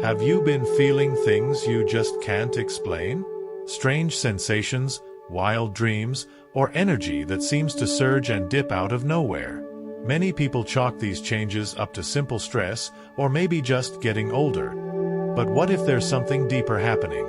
Have you been feeling things you just can't explain? Strange sensations, wild dreams, or energy that seems to surge and dip out of nowhere? Many people chalk these changes up to simple stress, or maybe just getting older. But what if there's something deeper happening?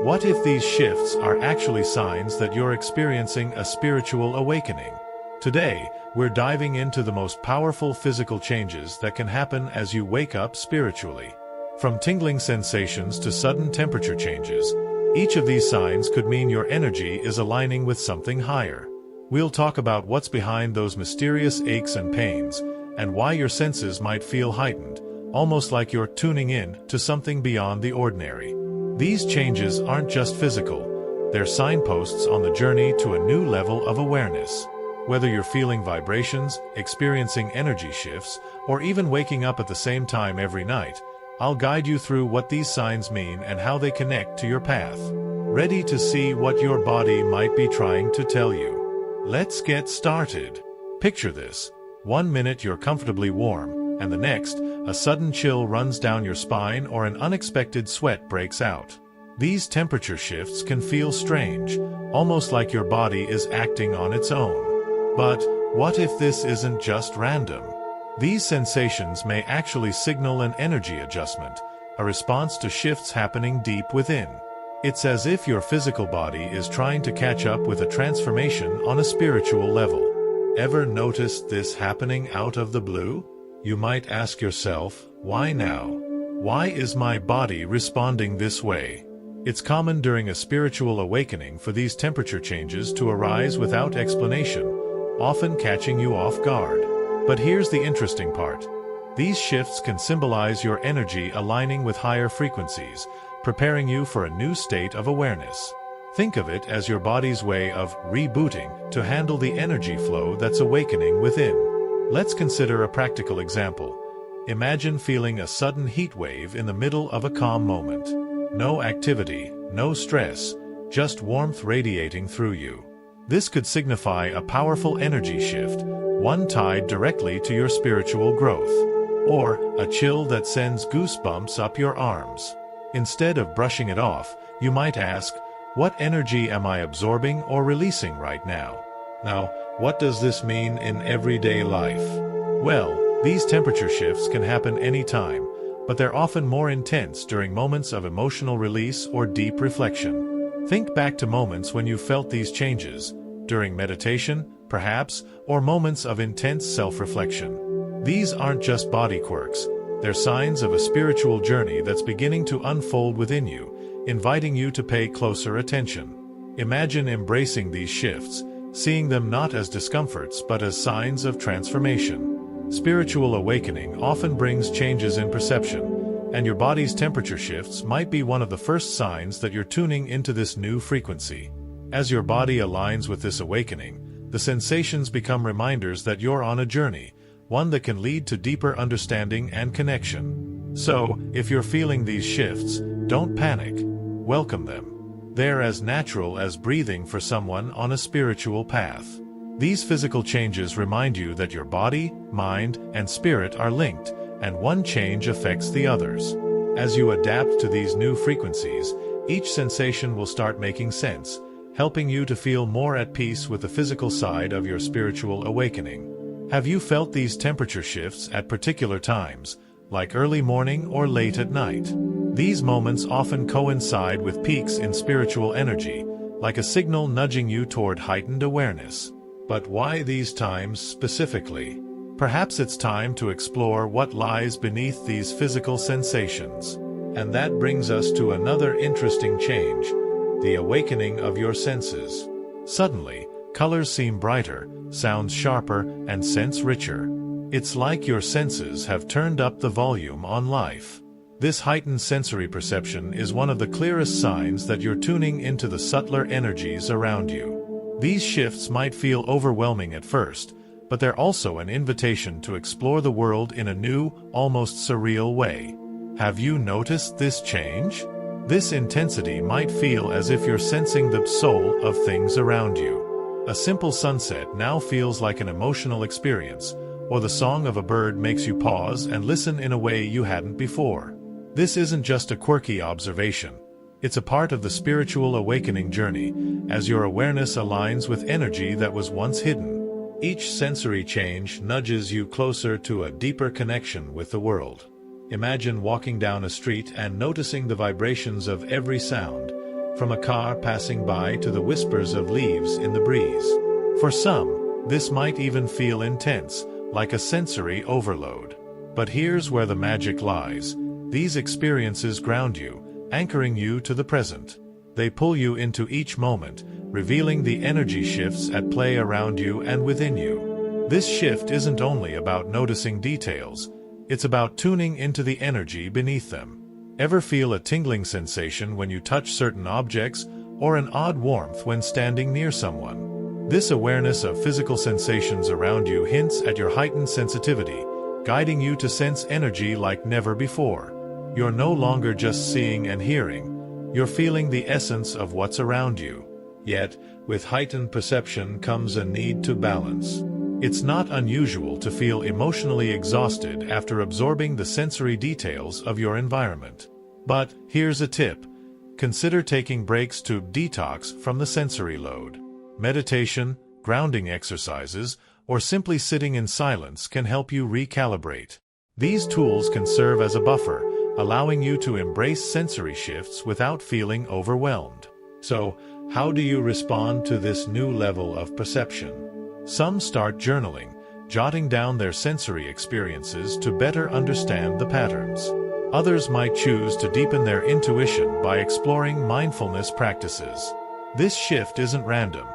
What if these shifts are actually signs that you're experiencing a spiritual awakening? Today, we're diving into the most powerful physical changes that can happen as you wake up spiritually. From tingling sensations to sudden temperature changes, each of these signs could mean your energy is aligning with something higher. We'll talk about what's behind those mysterious aches and pains, and why your senses might feel heightened, almost like you're tuning in to something beyond the ordinary. These changes aren't just physical, they're signposts on the journey to a new level of awareness. Whether you're feeling vibrations, experiencing energy shifts, or even waking up at the same time every night, I'll guide you through what these signs mean and how they connect to your path. Ready to see what your body might be trying to tell you? Let's get started. Picture this. 1 minute you're comfortably warm, and the next, a sudden chill runs down your spine or an unexpected sweat breaks out. These temperature shifts can feel strange, almost like your body is acting on its own. But what if this isn't just random? These sensations may actually signal an energy adjustment, a response to shifts happening deep within. It's as if your physical body is trying to catch up with a transformation on a spiritual level. Ever noticed this happening out of the blue? You might ask yourself, why now? Why is my body responding this way? It's common during a spiritual awakening for these temperature changes to arise without explanation, often catching you off guard. But here's the interesting part. These shifts can symbolize your energy aligning with higher frequencies, preparing you for a new state of awareness. Think of it as your body's way of rebooting to handle the energy flow that's awakening within. Let's consider a practical example. Imagine feeling a sudden heat wave in the middle of a calm moment. No activity, no stress, just warmth radiating through you. This could signify a powerful energy shift, one tied directly to your spiritual growth. Or a chill that sends goosebumps up your arms. Instead of brushing it off, you might ask, what energy am I absorbing or releasing right now? Now, what does this mean in everyday life? Well, these temperature shifts can happen anytime, but they're often more intense during moments of emotional release or deep reflection. Think back to moments when you felt these changes, during meditation, perhaps, or moments of intense self-reflection. These aren't just body quirks, they're signs of a spiritual journey that's beginning to unfold within you, inviting you to pay closer attention. Imagine embracing these shifts, seeing them not as discomforts but as signs of transformation. Spiritual awakening often brings changes in perception, and your body's temperature shifts might be one of the first signs that you're tuning into this new frequency. As your body aligns with this awakening, the sensations become reminders that you're on a journey, one that can lead to deeper understanding and connection. So, if you're feeling these shifts, don't panic. Welcome them. They're as natural as breathing for someone on a spiritual path. These physical changes remind you that your body, mind, and spirit are linked, and one change affects the others. As you adapt to these new frequencies, each sensation will start making sense, helping you to feel more at peace with the physical side of your spiritual awakening. Have you felt these temperature shifts at particular times, like early morning or late at night? These moments often coincide with peaks in spiritual energy, like a signal nudging you toward heightened awareness. But why these times specifically? Perhaps it's time to explore what lies beneath these physical sensations. And that brings us to another interesting change. The awakening of your senses. Suddenly, colors seem brighter, sounds sharper, and scents richer. It's like your senses have turned up the volume on life. This heightened sensory perception is one of the clearest signs that you're tuning into the subtler energies around you. These shifts might feel overwhelming at first, but they're also an invitation to explore the world in a new, almost surreal way. Have you noticed this change? This intensity might feel as if you're sensing the soul of things around you. A simple sunset now feels like an emotional experience, or the song of a bird makes you pause and listen in a way you hadn't before. This isn't just a quirky observation. It's a part of the spiritual awakening journey, as your awareness aligns with energy that was once hidden. Each sensory change nudges you closer to a deeper connection with the world. Imagine walking down a street and noticing the vibrations of every sound, from a car passing by to the whispers of leaves in the breeze. For some, this might even feel intense, like a sensory overload. But here's where the magic lies. These experiences ground you, anchoring you to the present. They pull you into each moment, revealing the energy shifts at play around you and within you. This shift isn't only about noticing details, it's about tuning into the energy beneath them. Ever feel a tingling sensation when you touch certain objects, or an odd warmth when standing near someone? This awareness of physical sensations around you hints at your heightened sensitivity, guiding you to sense energy like never before. You're no longer just seeing and hearing, you're feeling the essence of what's around you. Yet, with heightened perception comes a need to balance. It's not unusual to feel emotionally exhausted after absorbing the sensory details of your environment. But here's a tip. Consider taking breaks to detox from the sensory load. Meditation, grounding exercises, or simply sitting in silence can help you recalibrate. These tools can serve as a buffer, allowing you to embrace sensory shifts without feeling overwhelmed. So, how do you respond to this new level of perception? Some start journaling, jotting down their sensory experiences to better understand the patterns. Others might choose to deepen their intuition by exploring mindfulness practices. This shift isn't random.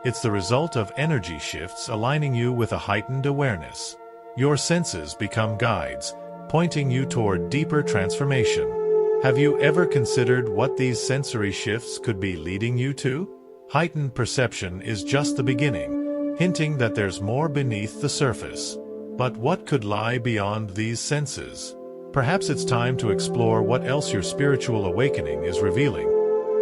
It's the result of energy shifts aligning you with a heightened awareness. Your senses become guides, pointing you toward deeper transformation. Have you ever considered what these sensory shifts could be leading you to? Heightened perception is just the beginning, hinting that there's more beneath the surface. But what could lie beyond these senses? Perhaps it's time to explore what else your spiritual awakening is revealing.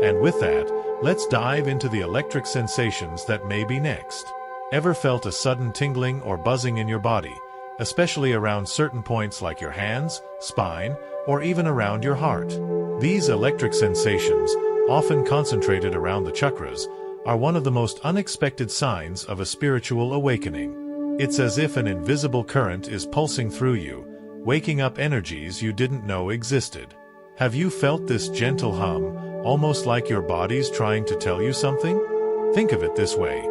And with that, let's dive into the electric sensations that may be next. Ever felt a sudden tingling or buzzing in your body, especially around certain points like your hands, spine, or even around your heart? These electric sensations, often concentrated around the chakras, are one of the most unexpected signs of a spiritual awakening. It's as if an invisible current is pulsing through you, waking up energies you didn't know existed. Have you felt this gentle hum, almost like your body's trying to tell you something? Think of it this way.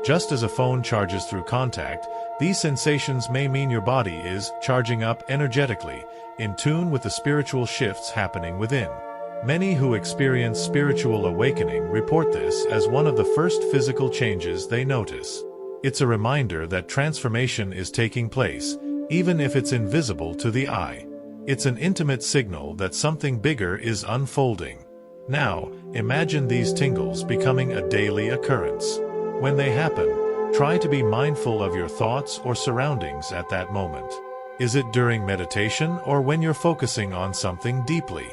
Just as a phone charges through contact, these sensations may mean your body is charging up energetically, in tune with the spiritual shifts happening within. Many who experience spiritual awakening report this as one of the first physical changes they notice. It's a reminder that transformation is taking place, even if it's invisible to the eye. It's an intimate signal that something bigger is unfolding. Now, imagine these tingles becoming a daily occurrence. When they happen, try to be mindful of your thoughts or surroundings at that moment. Is it during meditation or when you're focusing on something deeply?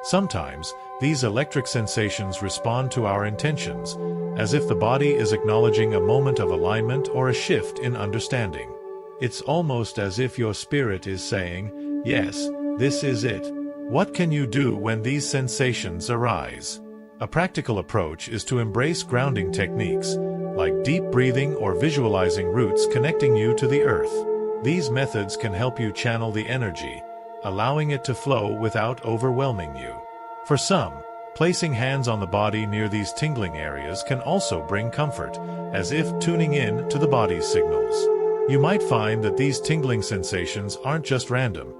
Sometimes, these electric sensations respond to our intentions, as if the body is acknowledging a moment of alignment or a shift in understanding. It's almost as if your spirit is saying, "Yes, this is it." What can you do when these sensations arise? A practical approach is to embrace grounding techniques, like deep breathing or visualizing roots connecting you to the earth. These methods can help you channel the energy, allowing it to flow without overwhelming you. For some, placing hands on the body near these tingling areas can also bring comfort, as if tuning in to the body's signals. You might find that these tingling sensations aren't just random.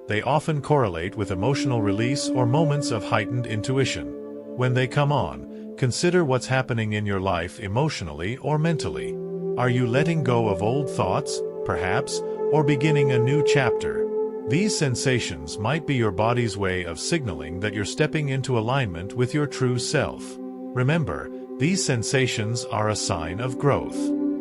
They often correlate with emotional release or moments of heightened intuition. When they come on, consider what's happening in your life emotionally or mentally. Are you letting go of old thoughts, perhaps, or beginning a new chapter? These sensations might be your body's way of signaling that you're stepping into alignment with your true self. Remember, these sensations are a sign of growth.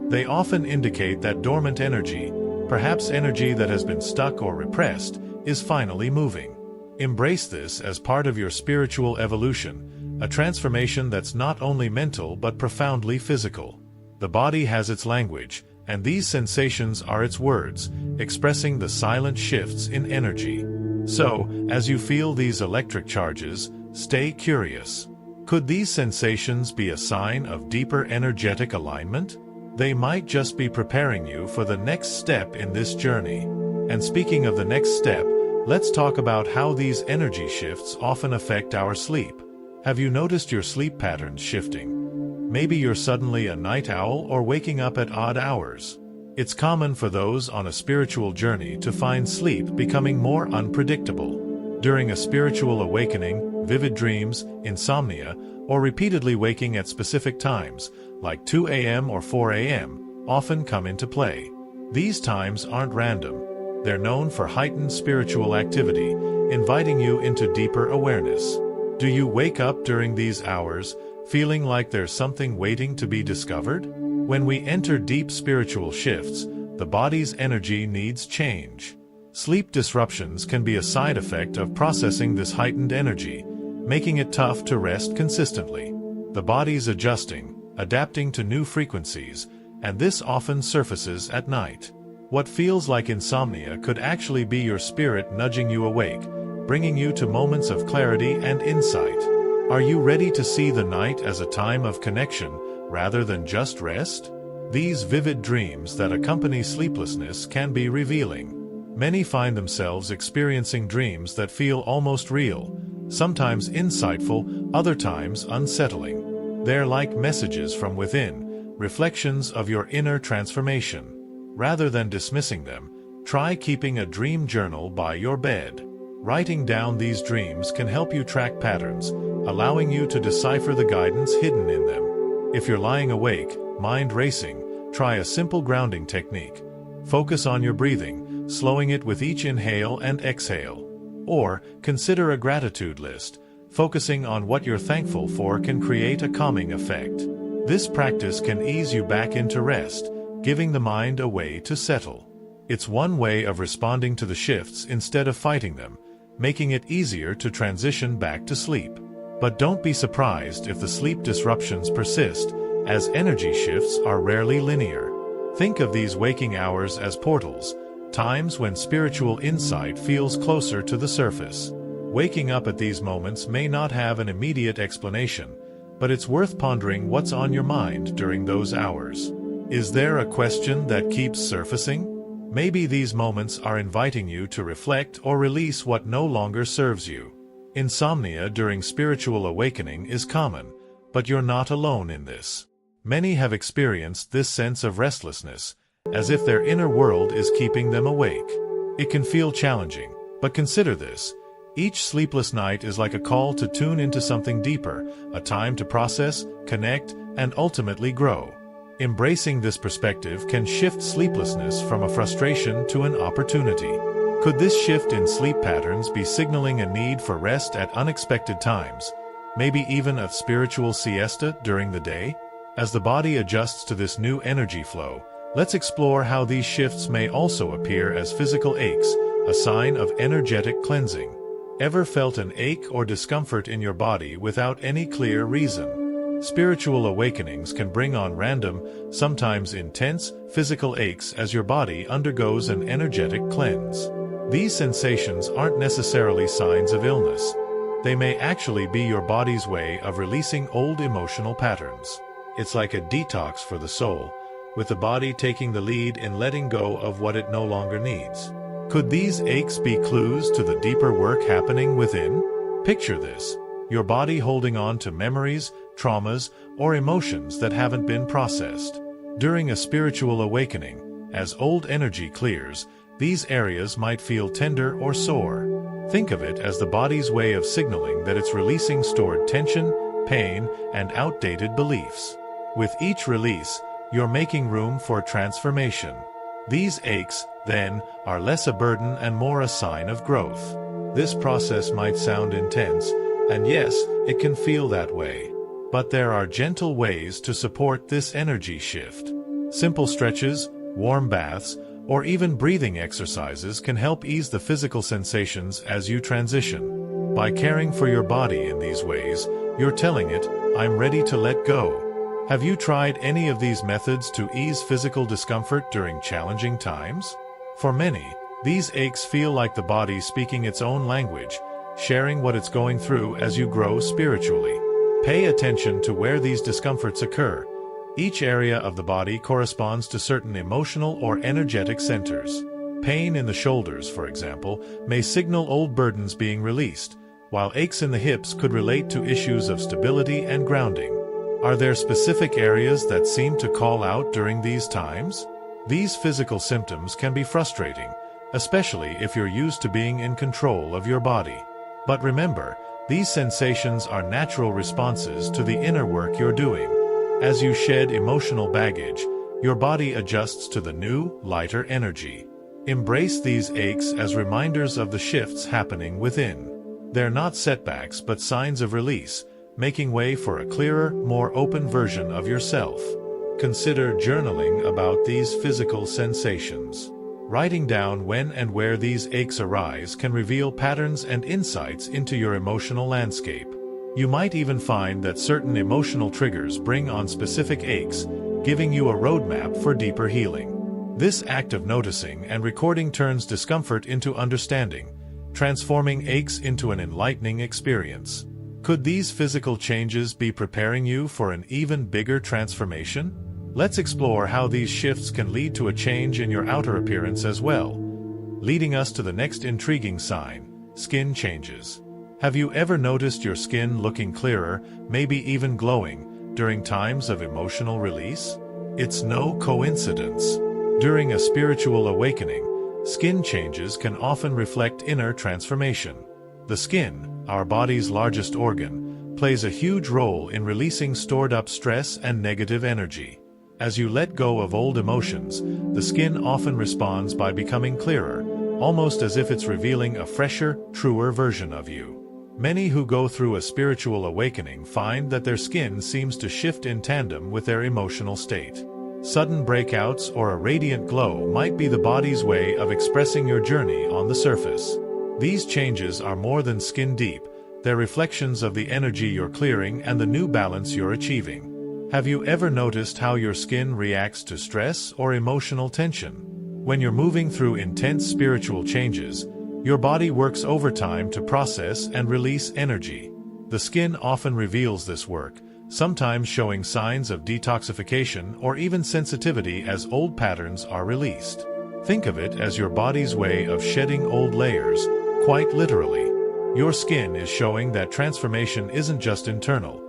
They often indicate that dormant energy, perhaps energy that has been stuck or repressed, is finally moving. Embrace this as part of your spiritual evolution, a transformation that's not only mental but profoundly physical. The body has its language, and these sensations are its words, expressing the silent shifts in energy. So, as you feel these electric charges, stay curious. Could these sensations be a sign of deeper energetic alignment? They might just be preparing you for the next step in this journey. And speaking of the next step, let's talk about how these energy shifts often affect our sleep. Have you noticed your sleep patterns shifting? Maybe you're suddenly a night owl or waking up at odd hours. It's common for those on a spiritual journey to find sleep becoming more unpredictable. During a spiritual awakening, vivid dreams, insomnia, or repeatedly waking at specific times, like 2 a.m. or 4 a.m., often come into play. These times aren't random. They're known for heightened spiritual activity, inviting you into deeper awareness. Do you wake up during these hours, feeling like there's something waiting to be discovered? When we enter deep spiritual shifts, the body's energy needs change. Sleep disruptions can be a side effect of processing this heightened energy, making it tough to rest consistently. The body's adjusting, adapting to new frequencies, and this often surfaces at night. What feels like insomnia could actually be your spirit nudging you awake, bringing you to moments of clarity and insight. Are you ready to see the night as a time of connection rather than just rest? These vivid dreams that accompany sleeplessness can be revealing. Many find themselves experiencing dreams that feel almost real, sometimes insightful, other times unsettling. They're like messages from within, reflections of your inner transformation. Rather than dismissing them, try keeping a dream journal by your bed. Writing down these dreams can help you track patterns, allowing you to decipher the guidance hidden in them. If you're lying awake, mind racing, try a simple grounding technique. Focus on your breathing, slowing it with each inhale and exhale. Or, consider a gratitude list. Focusing on what you're thankful for can create a calming effect. This practice can ease you back into rest, giving the mind a way to settle. It's one way of responding to the shifts instead of fighting them, making it easier to transition back to sleep. But don't be surprised if the sleep disruptions persist, as energy shifts are rarely linear. Think of these waking hours as portals, times when spiritual insight feels closer to the surface. Waking up at these moments may not have an immediate explanation, but it's worth pondering what's on your mind during those hours. Is there a question that keeps surfacing? Maybe these moments are inviting you to reflect or release what no longer serves you. Insomnia during spiritual awakening is common, but you're not alone in this. Many have experienced this sense of restlessness, as if their inner world is keeping them awake. It can feel challenging, but consider this. Each sleepless night is like a call to tune into something deeper, a time to process, connect, and ultimately grow. Embracing this perspective can shift sleeplessness from a frustration to an opportunity. Could this shift in sleep patterns be signaling a need for rest at unexpected times, maybe even a spiritual siesta during the day? As the body adjusts to this new energy flow, let's explore how these shifts may also appear as physical aches, a sign of energetic cleansing. Ever felt an ache or discomfort in your body without any clear reason? Spiritual awakenings can bring on random, sometimes intense, physical aches as your body undergoes an energetic cleanse. These sensations aren't necessarily signs of illness. They may actually be your body's way of releasing old emotional patterns. It's like a detox for the soul, with the body taking the lead in letting go of what it no longer needs. Could these aches be clues to the deeper work happening within? Picture this: your body holding on to memories, traumas, or emotions that haven't been processed. During a spiritual awakening, as old energy clears, these areas might feel tender or sore. Think of it as the body's way of signaling that it's releasing stored tension, pain, and outdated beliefs. With each release, you're making room for transformation. These aches, then, are less a burden and more a sign of growth. This process might sound intense, and yes, it can feel that way. But there are gentle ways to support this energy shift. Simple stretches, warm baths, or even breathing exercises can help ease the physical sensations as you transition. By caring for your body in these ways, you're telling it, "I'm ready to let go." Have you tried any of these methods to ease physical discomfort during challenging times? For many, These aches feel like the body speaking its own language, sharing what it's going through as you grow spiritually. Pay attention to where these discomforts occur. Each area of the body corresponds to certain emotional or energetic centers. Pain in the shoulders, for example, may signal old burdens being released, while aches in the hips could relate to issues of stability and grounding. Are there specific areas that seem to call out during these times? These physical symptoms can be frustrating, especially if you're used to being in control of your body. But remember, these sensations are natural responses to the inner work you're doing. As you shed emotional baggage, your body adjusts to the new, lighter energy. Embrace these aches as reminders of the shifts happening within. They're not setbacks but signs of release, making way for a clearer, more open version of yourself. Consider journaling about these physical sensations. Writing down when and where these aches arise can reveal patterns and insights into your emotional landscape. You might even find that certain emotional triggers bring on specific aches, giving you a roadmap for deeper healing. This act of noticing and recording turns discomfort into understanding, transforming aches into an enlightening experience. Could these physical changes be preparing you for an even bigger transformation? Let's explore how these shifts can lead to a change in your outer appearance as well, leading us to the next intriguing sign: skin changes. Have you ever noticed your skin looking clearer, maybe even glowing, during times of emotional release? It's no coincidence. During a spiritual awakening, skin changes can often reflect inner transformation. The skin, our body's largest organ, plays a huge role in releasing stored-up stress and negative energy. As you let go of old emotions, the skin often responds by becoming clearer, almost as if it's revealing a fresher, truer version of you. Many who go through a spiritual awakening find that their skin seems to shift in tandem with their emotional state. Sudden breakouts or a radiant glow might be the body's way of expressing your journey on the surface. These changes are more than skin deep, they're reflections of the energy you're clearing and the new balance you're achieving. Have you ever noticed how your skin reacts to stress or emotional tension? When you're moving through intense spiritual changes, your body works overtime to process and release energy. The skin often reveals this work, sometimes showing signs of detoxification or even sensitivity as old patterns are released. Think of it as your body's way of shedding old layers, quite literally. Your skin is showing that transformation isn't just internal.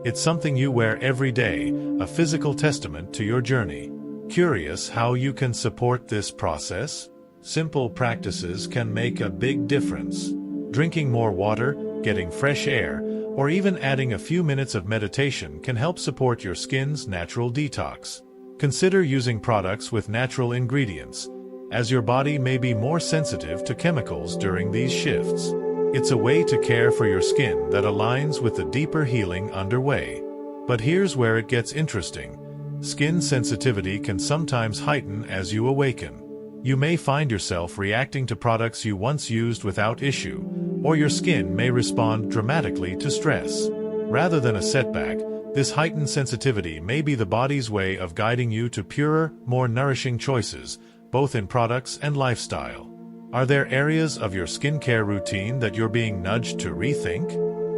It's something you wear every day, a physical testament to your journey. Curious how you can support this process? Simple practices can make a big difference. Drinking more water, getting fresh air, or even adding a few minutes of meditation can help support your skin's natural detox. Consider using products with natural ingredients, as your body may be more sensitive to chemicals during these shifts. It's a way to care for your skin that aligns with the deeper healing underway. But here's where it gets interesting. Skin sensitivity can sometimes heighten as you awaken. You may find yourself reacting to products you once used without issue, or your skin may respond dramatically to stress. Rather than a setback, this heightened sensitivity may be the body's way of guiding you to purer, more nourishing choices, both in products and lifestyle. Are there areas of your skincare routine that you're being nudged to rethink?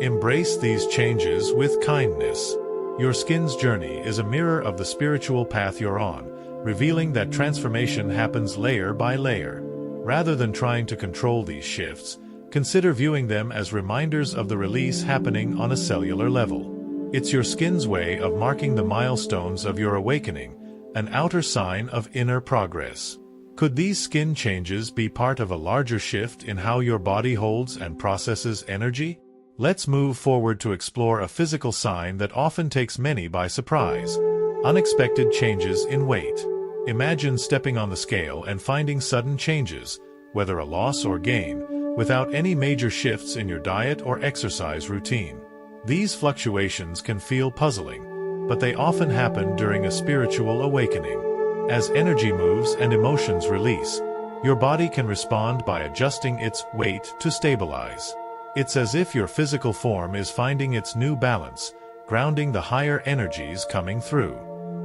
Embrace these changes with kindness. Your skin's journey is a mirror of the spiritual path you're on, revealing that transformation happens layer by layer. Rather than trying to control these shifts, consider viewing them as reminders of the release happening on a cellular level. It's your skin's way of marking the milestones of your awakening, an outer sign of inner progress. Could these skin changes be part of a larger shift in how your body holds and processes energy? Let's move forward to explore a physical sign that often takes many by surprise: unexpected changes in weight. Imagine stepping on the scale and finding sudden changes, whether a loss or gain, without any major shifts in your diet or exercise routine. These fluctuations can feel puzzling, but they often happen during a spiritual awakening. As energy moves and emotions release, your body can respond by adjusting its weight to stabilize. It's as if your physical form is finding its new balance, grounding the higher energies coming through.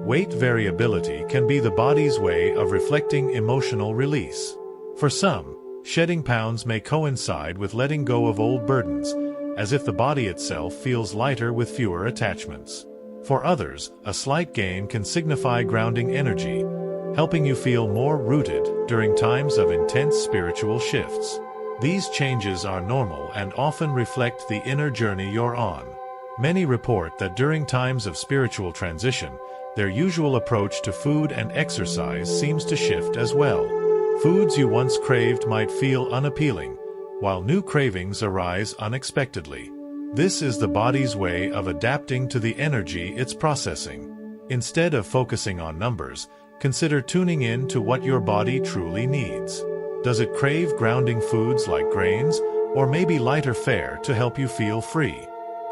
Weight variability can be the body's way of reflecting emotional release. For some, shedding pounds may coincide with letting go of old burdens, as if the body itself feels lighter with fewer attachments. For others, a slight gain can signify grounding energy, helping you feel more rooted during times of intense spiritual shifts. These changes are normal and often reflect the inner journey you're on. Many report that during times of spiritual transition, their usual approach to food and exercise seems to shift as well. Foods you once craved might feel unappealing, while new cravings arise unexpectedly. This is the body's way of adapting to the energy it's processing. Instead of focusing on numbers, consider tuning in to what your body truly needs. Does it crave grounding foods like grains, or maybe lighter fare to help you feel free?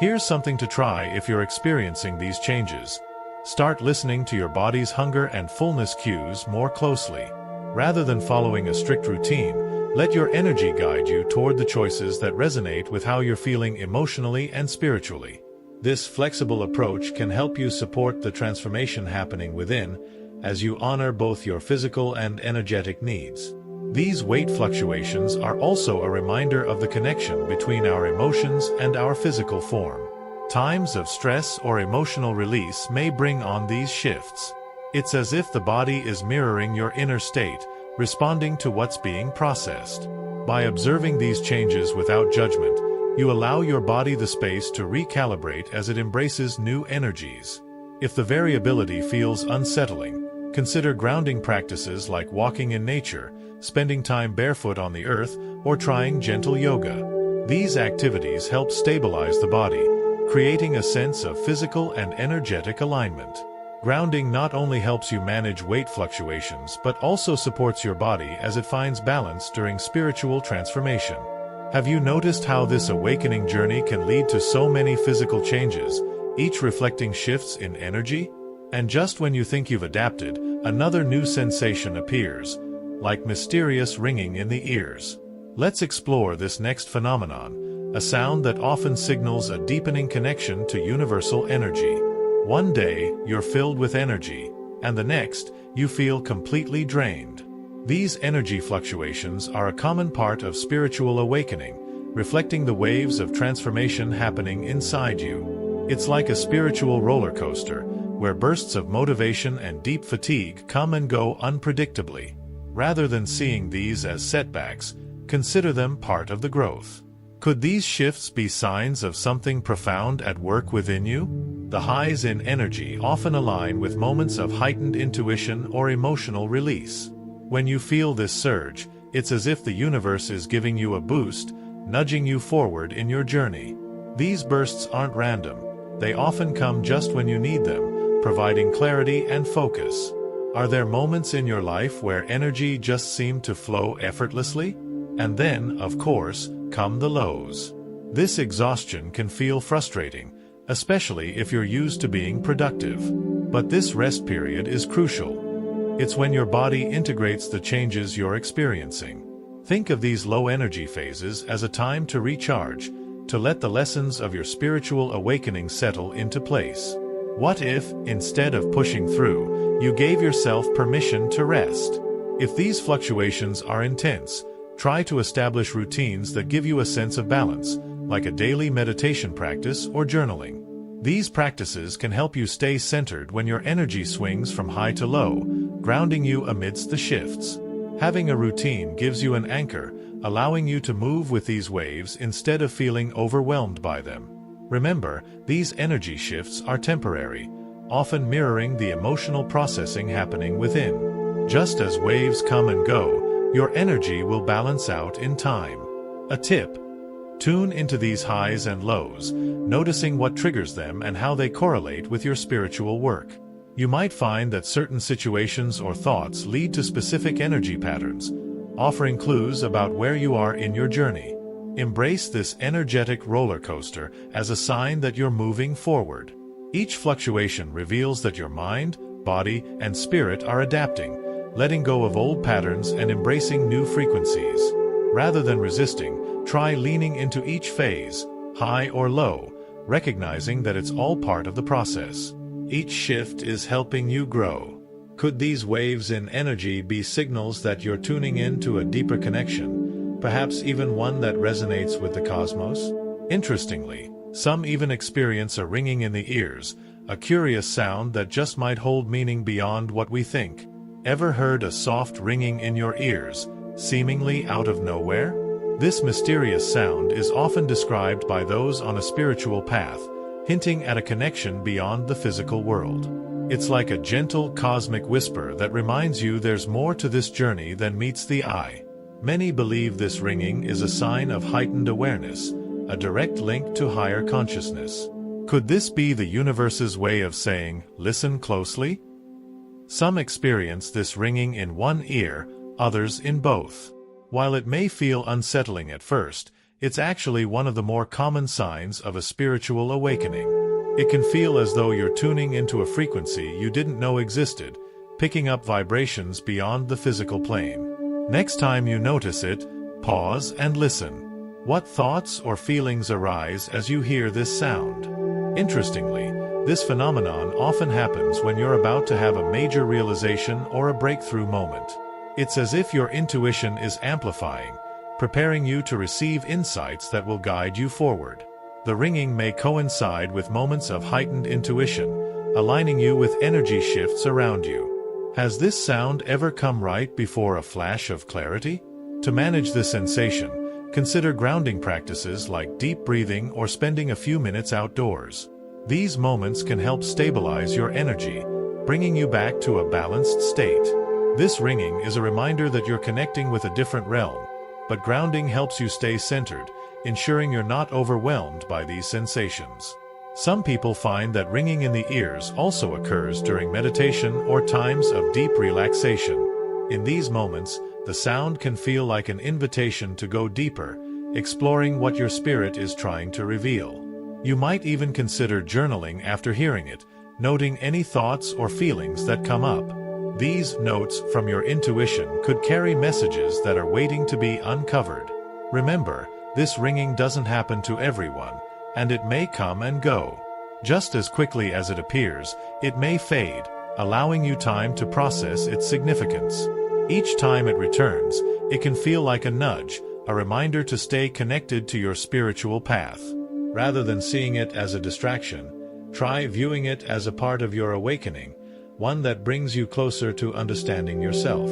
Here's something to try if you're experiencing these changes. Start listening to your body's hunger and fullness cues more closely. Rather than following a strict routine, let your energy guide you toward the choices that resonate with how you're feeling emotionally and spiritually. This flexible approach can help you support the transformation happening within, as you honor both your physical and energetic needs. These weight fluctuations are also a reminder of the connection between our emotions and our physical form. Times of stress or emotional release may bring on these shifts. It's as if the body is mirroring your inner state, responding to what's being processed. By observing these changes without judgment, you allow your body the space to recalibrate as it embraces new energies. If the variability feels unsettling, consider grounding practices like walking in nature, spending time barefoot on the earth, or trying gentle yoga. These activities help stabilize the body, creating a sense of physical and energetic alignment. Grounding not only helps you manage weight fluctuations but also supports your body as it finds balance during spiritual transformation. Have you noticed how this awakening journey can lead to so many physical changes, each reflecting shifts in energy? And just when you think you've adapted, another new sensation appears, like mysterious ringing in the ears. Let's explore this next phenomenon, a sound that often signals a deepening connection to universal energy. One day, you're filled with energy, and the next, you feel completely drained. These energy fluctuations are a common part of spiritual awakening, reflecting the waves of transformation happening inside you. It's like a spiritual roller coaster, where bursts of motivation and deep fatigue come and go unpredictably. Rather than seeing these as setbacks, consider them part of the growth. Could these shifts be signs of something profound at work within you? The highs in energy often align with moments of heightened intuition or emotional release. When you feel this surge, it's as if the universe is giving you a boost, nudging you forward in your journey. These bursts aren't random. They often come just when you need them, providing clarity and focus. Are there moments in your life where energy just seemed to flow effortlessly? And then, of course, come the lows. This exhaustion can feel frustrating, especially if you're used to being productive. But this rest period is crucial. It's when your body integrates the changes you're experiencing. Think of these low-energy phases as a time to recharge, to let the lessons of your spiritual awakening settle into place. What if, instead of pushing through, you gave yourself permission to rest? If these fluctuations are intense, try to establish routines that give you a sense of balance, like a daily meditation practice or journaling. These practices can help you stay centered when your energy swings from high to low, grounding you amidst the shifts. Having a routine gives you an anchor, allowing you to move with these waves instead of feeling overwhelmed by them. Remember, these energy shifts are temporary, often mirroring the emotional processing happening within. Just as waves come and go, your energy will balance out in time. A tip: tune into these highs and lows, noticing what triggers them and how they correlate with your spiritual work. You might find that certain situations or thoughts lead to specific energy patterns, offering clues about where you are in your journey. Embrace this energetic roller coaster as a sign that you're moving forward. Each fluctuation reveals that your mind, body, and spirit are adapting, letting go of old patterns and embracing new frequencies. Rather than resisting, try leaning into each phase, high or low, recognizing that it's all part of the process. Each shift is helping you grow. Could these waves in energy be signals that you're tuning in to a deeper connection, perhaps even one that resonates with the cosmos? Interestingly, some even experience a ringing in the ears, a curious sound that just might hold meaning beyond what we think. Ever heard a soft ringing in your ears, seemingly out of nowhere? This mysterious sound is often described by those on a spiritual path, hinting at a connection beyond the physical world. It's like a gentle cosmic whisper that reminds you there's more to this journey than meets the eye. Many believe this ringing is a sign of heightened awareness, a direct link to higher consciousness. Could this be the universe's way of saying, "Listen closely"? Some experience this ringing in one ear, others in both. While it may feel unsettling at first, it's actually one of the more common signs of a spiritual awakening. It can feel as though you're tuning into a frequency you didn't know existed, picking up vibrations beyond the physical plane. Next time you notice it, pause and listen. What thoughts or feelings arise as you hear this sound? Interestingly, this phenomenon often happens when you're about to have a major realization or a breakthrough moment. It's as if your intuition is amplifying, preparing you to receive insights that will guide you forward. The ringing may coincide with moments of heightened intuition, aligning you with energy shifts around you. Has this sound ever come right before a flash of clarity? To manage this sensation, consider grounding practices like deep breathing or spending a few minutes outdoors. These moments can help stabilize your energy, bringing you back to a balanced state. This ringing is a reminder that you're connecting with a different realm, but grounding helps you stay centered, ensuring you're not overwhelmed by these sensations. Some people find that ringing in the ears also occurs during meditation or times of deep relaxation. In these moments, the sound can feel like an invitation to go deeper, exploring what your spirit is trying to reveal. You might even consider journaling after hearing it, noting any thoughts or feelings that come up. These notes from your intuition could carry messages that are waiting to be uncovered. Remember, this ringing doesn't happen to everyone, and it may come and go. Just as quickly as it appears, it may fade, allowing you time to process its significance. Each time it returns, it can feel like a nudge, a reminder to stay connected to your spiritual path. Rather than seeing it as a distraction, try viewing it as a part of your awakening, one that brings you closer to understanding yourself.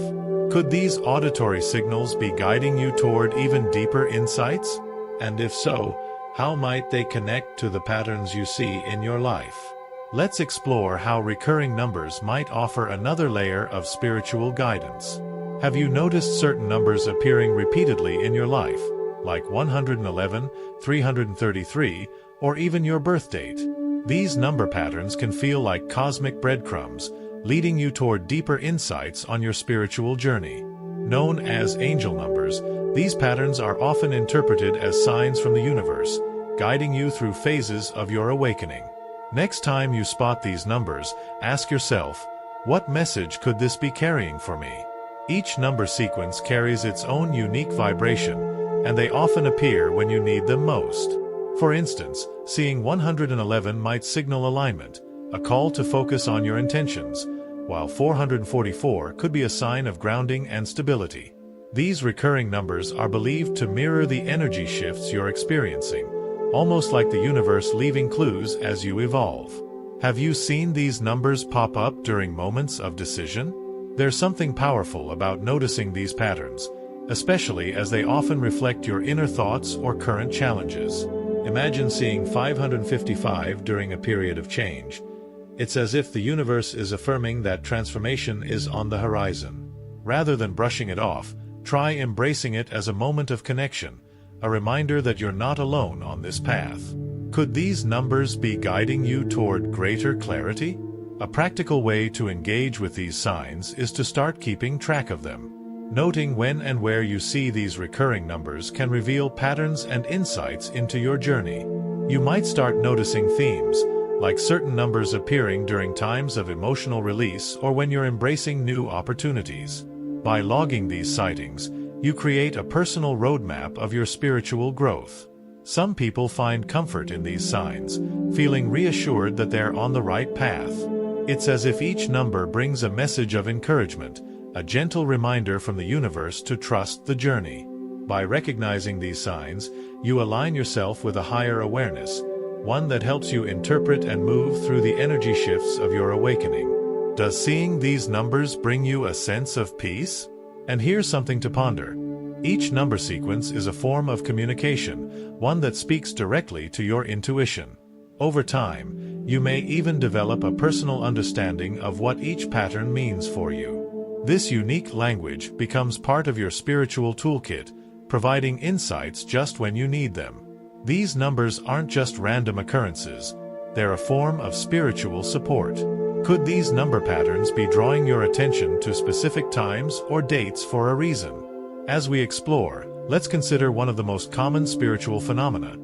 Could these auditory signals be guiding you toward even deeper insights? And if so, how might they connect to the patterns you see in your life? Let's explore how recurring numbers might offer another layer of spiritual guidance. Have you noticed certain numbers appearing repeatedly in your life, like 111, 333, or even your birth date? These number patterns can feel like cosmic breadcrumbs, leading you toward deeper insights on your spiritual journey. Known as angel numbers, these patterns are often interpreted as signs from the universe, guiding you through phases of your awakening. Next time you spot these numbers, ask yourself, what message could this be carrying for me? Each number sequence carries its own unique vibration, and they often appear when you need them most. For instance, seeing 111 might signal alignment, a call to focus on your intentions, while 444 could be a sign of grounding and stability. These recurring numbers are believed to mirror the energy shifts you're experiencing, almost like the universe leaving clues as you evolve. Have you seen these numbers pop up during moments of decision? There's something powerful about noticing these patterns, especially as they often reflect your inner thoughts or current challenges. Imagine seeing 555 during a period of change. It's as if the universe is affirming that transformation is on the horizon. Rather than brushing it off, try embracing it as a moment of connection, a reminder that you're not alone on this path. Could these numbers be guiding you toward greater clarity? A practical way to engage with these signs is to start keeping track of them. Noting when and where you see these recurring numbers can reveal patterns and insights into your journey. You might start noticing themes, like certain numbers appearing during times of emotional release or when you're embracing new opportunities. By logging these sightings, you create a personal roadmap of your spiritual growth. Some people find comfort in these signs, feeling reassured that they're on the right path. It's as if each number brings a message of encouragement, a gentle reminder from the universe to trust the journey. By recognizing these signs, you align yourself with a higher awareness, one that helps you interpret and move through the energy shifts of your awakening. Does seeing these numbers bring you a sense of peace? And here's something to ponder. Each number sequence is a form of communication, one that speaks directly to your intuition. Over time, you may even develop a personal understanding of what each pattern means for you. This unique language becomes part of your spiritual toolkit, providing insights just when you need them. These numbers aren't just random occurrences, they're a form of spiritual support. Could these number patterns be drawing your attention to specific times or dates for a reason? As we explore, let's consider one of the most common spiritual phenomena: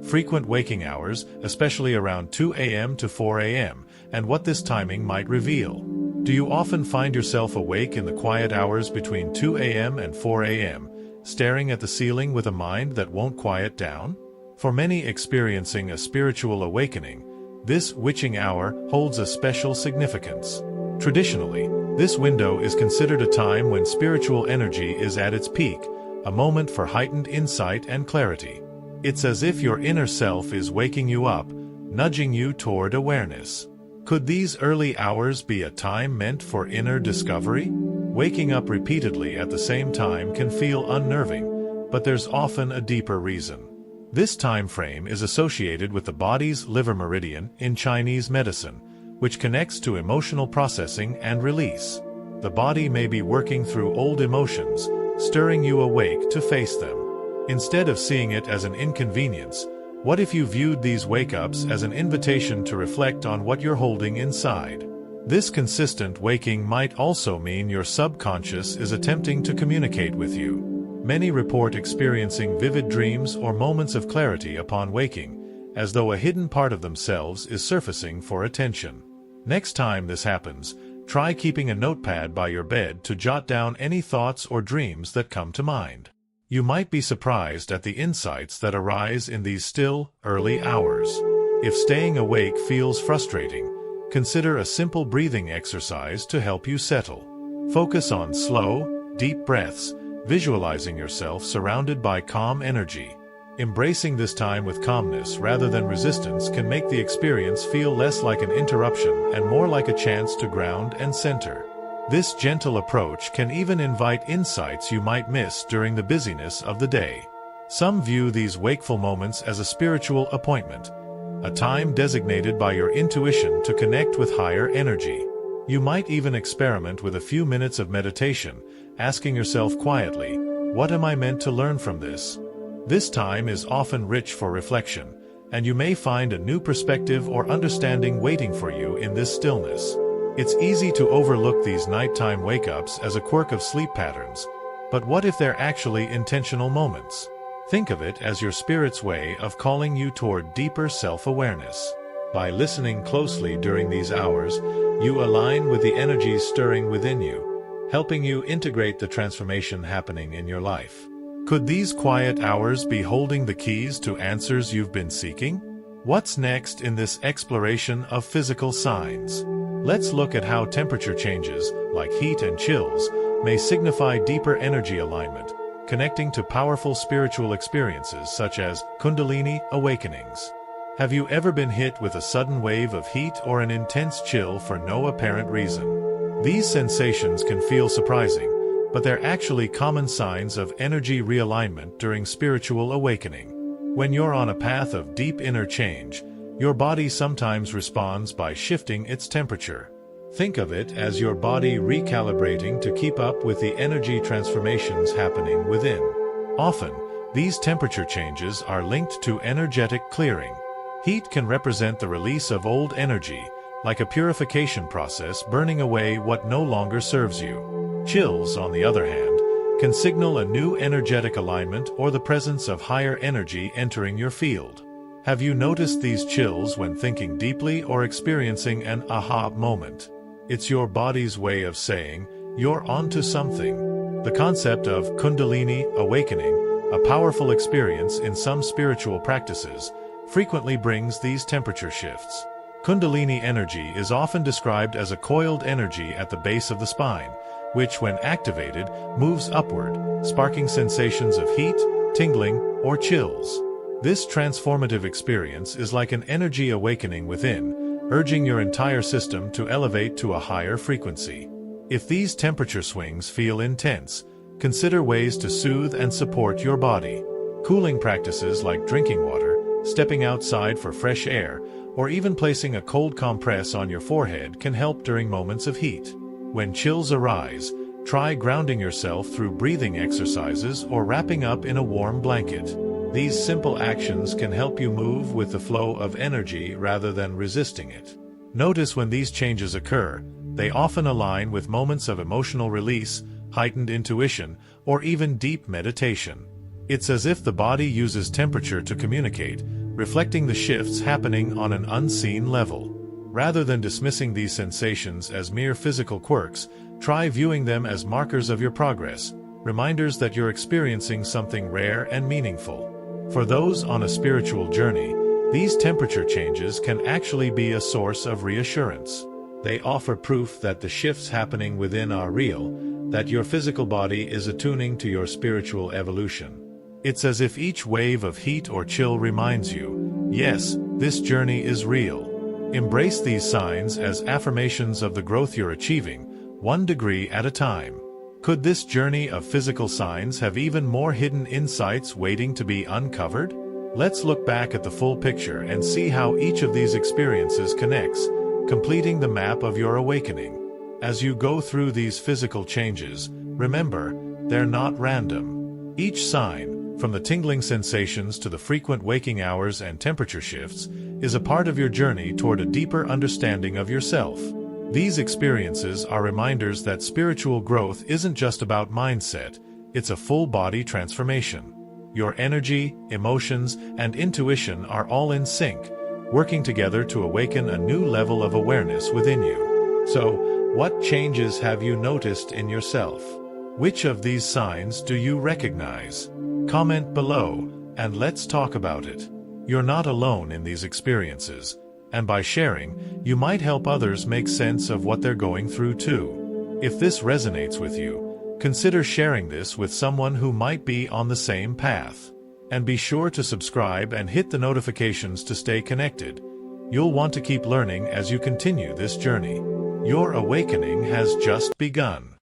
frequent waking hours, especially around 2 a.m. to 4 a.m., and what this timing might reveal. Do you often find yourself awake in the quiet hours between 2 a.m. and 4 a.m., staring at the ceiling with a mind that won't quiet down? For many experiencing a spiritual awakening, this witching hour holds a special significance. Traditionally, this window is considered a time when spiritual energy is at its peak, a moment for heightened insight and clarity. It's as if your inner self is waking you up, nudging you toward awareness. Could these early hours be a time meant for inner discovery? Waking up repeatedly at the same time can feel unnerving, but there's often a deeper reason. This time frame is associated with the body's liver meridian in Chinese medicine, which connects to emotional processing and release. The body may be working through old emotions, stirring you awake to face them. Instead of seeing it as an inconvenience, what if you viewed these wake-ups as an invitation to reflect on what you're holding inside? This consistent waking might also mean your subconscious is attempting to communicate with you. Many report experiencing vivid dreams or moments of clarity upon waking, as though a hidden part of themselves is surfacing for attention. Next time this happens, try keeping a notepad by your bed to jot down any thoughts or dreams that come to mind. You might be surprised at the insights that arise in these still, early hours. If staying awake feels frustrating, consider a simple breathing exercise to help you settle. Focus on slow, deep breaths, visualizing yourself surrounded by calm energy. Embracing this time with calmness rather than resistance can make the experience feel less like an interruption and more like a chance to ground and center. This gentle approach can even invite insights you might miss during the busyness of the day. Some view these wakeful moments as a spiritual appointment, a time designated by your intuition to connect with higher energy. You might even experiment with a few minutes of meditation, asking yourself quietly, "What am I meant to learn from this?" This time is often rich for reflection, and you may find a new perspective or understanding waiting for you in this stillness. It's easy to overlook these nighttime wake-ups as a quirk of sleep patterns, but what if they're actually intentional moments? Think of it as your spirit's way of calling you toward deeper self-awareness. By listening closely during these hours, you align with the energies stirring within you, helping you integrate the transformation happening in your life. Could these quiet hours be holding the keys to answers you've been seeking? What's next in this exploration of physical signs? Let's look at how temperature changes, like heat and chills, may signify deeper energy alignment, connecting to powerful spiritual experiences such as Kundalini awakenings. Have you ever been hit with a sudden wave of heat or an intense chill for no apparent reason? These sensations can feel surprising, but they're actually common signs of energy realignment during spiritual awakening. When you're on a path of deep inner change, your body sometimes responds by shifting its temperature. Think of it as your body recalibrating to keep up with the energy transformations happening within. Often, these temperature changes are linked to energetic clearing. Heat can represent the release of old energy, like a purification process burning away what no longer serves you. Chills, on the other hand, can signal a new energetic alignment or the presence of higher energy entering your field. Have you noticed these chills when thinking deeply or experiencing an aha moment? It's your body's way of saying, "You're onto something." The concept of Kundalini awakening, a powerful experience in some spiritual practices, frequently brings these temperature shifts. Kundalini energy is often described as a coiled energy at the base of the spine, which, when activated, moves upward, sparking sensations of heat, tingling, or chills. This transformative experience is like an energy awakening within, urging your entire system to elevate to a higher frequency. If these temperature swings feel intense, consider ways to soothe and support your body. Cooling practices like drinking water, stepping outside for fresh air, or even placing a cold compress on your forehead can help during moments of heat. When chills arise, try grounding yourself through breathing exercises or wrapping up in a warm blanket. These simple actions can help you move with the flow of energy rather than resisting it. Notice when these changes occur, they often align with moments of emotional release, heightened intuition, or even deep meditation. It's as if the body uses temperature to communicate, reflecting the shifts happening on an unseen level. Rather than dismissing these sensations as mere physical quirks, try viewing them as markers of your progress, reminders that you're experiencing something rare and meaningful. For those on a spiritual journey, these temperature changes can actually be a source of reassurance. They offer proof that the shifts happening within are real, that your physical body is attuning to your spiritual evolution. It's as if each wave of heat or chill reminds you, yes, this journey is real. Embrace these signs as affirmations of the growth you're achieving, 1 degree at a time. Could this journey of physical signs have even more hidden insights waiting to be uncovered? Let's look back at the full picture and see how each of these experiences connects, completing the map of your awakening. As you go through these physical changes, remember, they're not random. Each sign, from the tingling sensations to the frequent waking hours and temperature shifts, is a part of your journey toward a deeper understanding of yourself. These experiences are reminders that spiritual growth isn't just about mindset, it's a full-body transformation. Your energy, emotions, and intuition are all in sync, working together to awaken a new level of awareness within you. So, what changes have you noticed in yourself? Which of these signs do you recognize? Comment below, and let's talk about it. You're not alone in these experiences, and by sharing, you might help others make sense of what they're going through too. If this resonates with you, consider sharing this with someone who might be on the same path. And be sure to subscribe and hit the notifications to stay connected. You'll want to keep learning as you continue this journey. Your awakening has just begun.